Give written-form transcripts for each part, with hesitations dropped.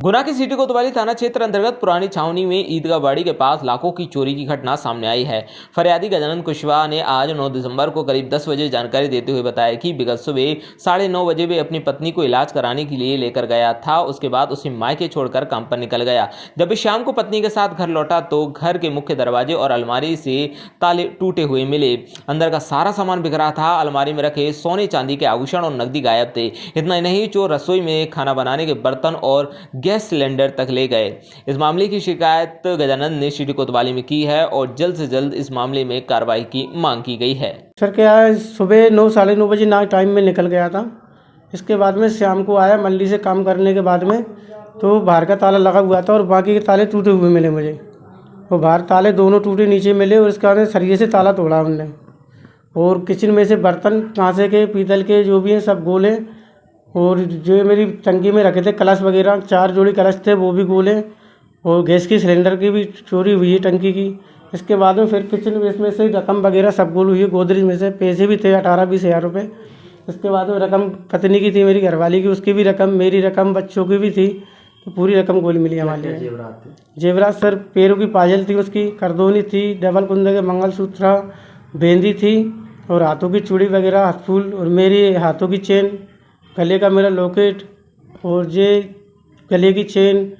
गुना के सिटी कोतवाली थाना क्षेत्र अंतर्गत पुरानी छावनी में ईदगाह बाड़ी के पास लाखों की चोरी की घटना सामने आई है। फरियादी गजानंद कुशवाहा ने आज 9 दिसंबर को करीब 10 बजे जानकारी देते हुए बताया कि विगत सुबह 9:30 बजे वे अपनी पत्नी को इलाज कराने के लिए लेकर गया था। उसके बाद उसे मायके छोड़कर काम पर निकल गया। जब वे शाम को पत्नी के साथ घर लौटा तो घर के मुख्य दरवाजे और अलमारी से ताले टूटे हुए मिले। अंदर का सारा सामान बिखरा था। अलमारी में रखे सोने चांदी के आभूषण और नकदी गायब थे। इतना ही नहीं, चोर रसोई में खाना बनाने के बर्तन और गैस सिलेंडर तक ले गए। इस मामले की शिकायत गजानंद ने सिटी कोतवाली में की है और जल्द से जल्द इस मामले में कार्रवाई की मांग की गई है। सर क्या है, सुबह 9 साढ़े 9 बजे ना टाइम में निकल गया था। इसके बाद में शाम को आया मंडी से काम करने के बाद में, तो बाहर का ताला लगा हुआ था और बाकी के ताले टूटे हुए मिले मुझे। वो बाहर ताले दोनों टूटे नीचे मिले और इसके बाद सरिये से ताला तोड़ा उनने। और किचन में से बर्तन कांसे के पीतल के जो भी हैं सब गोले, और जो मेरी टंकी में रखे थे कलश वगैरह 4 जोड़ी कलश थे वो भी गोले, और गैस की सिलेंडर की भी चोरी हुई है टंकी की। इसके बाद में फिर किचन में से रकम वगैरह सब गोल हुई है। गोदरेज में से पैसे भी थे 18-20 हज़ार रुपये। इसके बाद में रकम पत्नी की थी, मेरी घरवाली की, उसकी भी रकम, मेरी रकम, बच्चों की भी थी। तो पूरी रकम गोली मिली हमारे लिए। जेवरात सर पैरों की पायल थी, उसकी करदोनी थी, डबल कुंदे के मंगलसूत्र, बेंदी थी, और हाथों की चूड़ी वगैरह, हाथ फूल, और मेरी हाथों की चेन, गले का मेरा लॉकेट, और ये गले की चेन,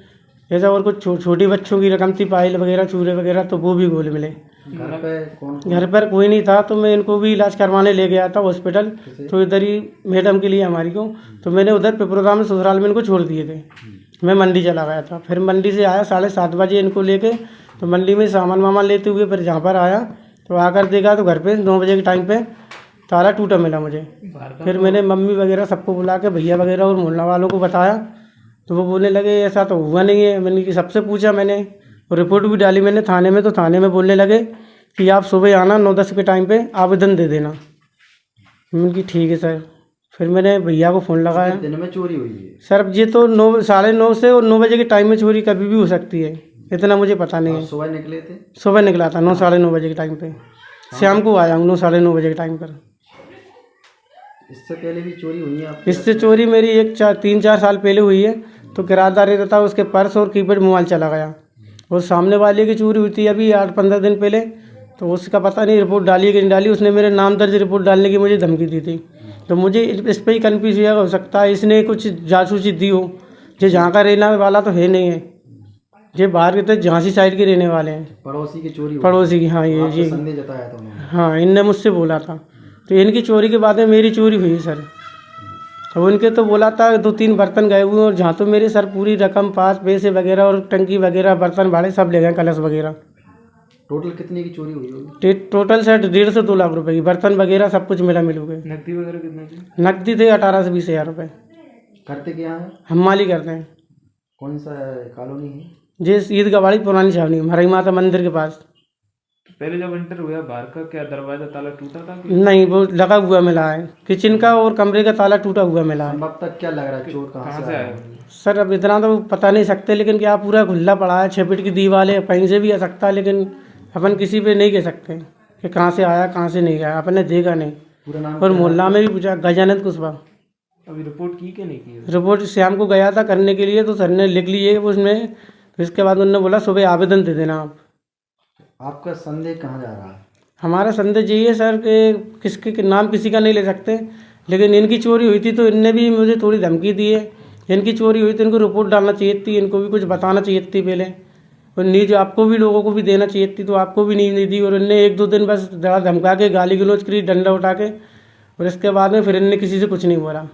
ऐसा और कुछ छोटी बच्चों की रकम थी, पायल वगैरह, चूड़े वगैरह, तो वो भी गोले मिले। घर पर कोई नहीं था तो मैं इनको भी इलाज करवाने ले गया था हॉस्पिटल। तो इधर ही मैडम के लिए हमारी को, तो मैंने उधर पिपरोदा में ससुराल में इनको छोड़ दिए थे। मैं मंडी चला गया था। फिर मंडी से आया 7:30 बजे इनको लेके, तो मंडी में सामान वामान लेते हुए फिर जहाँ पर आया तो आकर देखा तो घर पे 9 बजे के टाइम पे ताला टूटा मिला मुझे। फिर मैंने मम्मी वगैरह सबको बुला के, भैया वगैरह और मोहल्ला वालों को बताया, तो वो बोलने लगे ऐसा तो हुआ नहीं है। मैंने कि सबसे पूछा मैंने, और रिपोर्ट भी डाली मैंने थाने में, तो थाने में बोलने लगे कि आप सुबह आना 9-10 के टाइम पे आवेदन दे देना। मैंने कि ठीक है सर। फिर मैंने भैया को फ़ोन लगाया। दिन में चोरी हुई है सर ये तो 9 से और 9 बजे के टाइम में चोरी कभी भी हो सकती है, इतना मुझे पता नहीं है। सुबह निकले थे? सुबह निकला था 9-9:30 बजे के टाइम पे। शाम को आया हूँ 9-9:30 बजे के टाइम पर। इससे पहले भी चोरी हुई है आपके? इससे चोरी मेरी 3-4 साल पहले हुई है। तो किराएदार रहता था, उसके पर्स और कीपैड मोबाइल चला गया। और सामने वाले की चोरी हुई थी अभी 8-15 दिन पहले, तो उसका पता नहीं रिपोर्ट डाली कि नहीं डाली। उसने मेरे नाम दर्ज रिपोर्ट डालने की मुझे धमकी दी थी। तो मुझे इस पर ही कन्फ्यूज हो सकता है इसने कुछ जासूसी दी हो। जो जहाँ का रहने वाला तो है नहीं है, ये बाहर के तो झांसी साइड के रहने वाले हैं। पड़ोसी की चोरी? पड़ोसी की, हाँ। ये संदेह जताया था उन्होंने? हाँ, इनने मुझसे बोला था। तो इनकी चोरी के बाद में मेरी चोरी हुई है सर। अब उनके तो बोला था 2-3 बर्तन गए हुए, और जहाँ तो मेरे सर पूरी रकम, पास पैसे वगैरह और टंकी वगैरह, बर्तन भाड़े सब ले गए, कलश वगैरह। टोटल कितने की चोरी हुई होगी? टोटल सर 1.5 से 2 लाख रुपए की, बर्तन वगैरह सब कुछ मिला मिलू गए। नकदी वगैरह कितने की? नकदी थे 18 से 20 हज़ार रुपये। करते क्या है? हम माली करते हैं। कौन सा कॉलोनी है? जिस ईदगाह बाड़ी पुरानी छावनी, हमारी माता मंदिर के पास। पहले जब एंटर हुआ बाहर का क्या दरवाजा ताला टूटा था कि? नहीं, वो लगा हुआ मिला है। किचन का और कमरे का ताला टूटा हुआ मिला है। अब तक क्या लग रहा है, चोर कहाँ से आया? सर अब इतना तो बता नहीं सकते, लेकिन क्या पूरा खुला पड़ा है, 6 फीट की दीवार है, कहीं से भी आ सकता है। लेकिन अपन किसी पे नहीं कह सकते कि कहाँ से आया कहाँ से नहीं गया, अपन ने देखा नहीं। पूरा नाम? और मोहल्ला में भी पूछा, गजानंद कुशवाहा। अभी रिपोर्ट की कि नहीं की? रिपोर्ट शाम को गया था करने के लिए, तो सर ने लिख ली है उसमें। तो इसके बाद उन्होंने बोला सुबह आवेदन दे देना आप। आपका संदेह कहाँ जा रहा है? हमारा संदेह यही है सर कि किसके नाम किसी का नहीं ले सकते, लेकिन इनकी चोरी हुई थी तो इनने भी मुझे थोड़ी धमकी दी है। इनकी चोरी हुई तो इनको रिपोर्ट डालना चाहिए थी, इनको भी कुछ बताना चाहिए थी पहले। और न्यूज आपको भी, लोगों को भी देना चाहिए थी, तो आपको भी नहीं दी। और इनने 1-2 दिन बस धमका के, गाली गलौज करी, डंडा उठा के, और इसके बाद में फिर इनने किसी से कुछ नहीं बोला।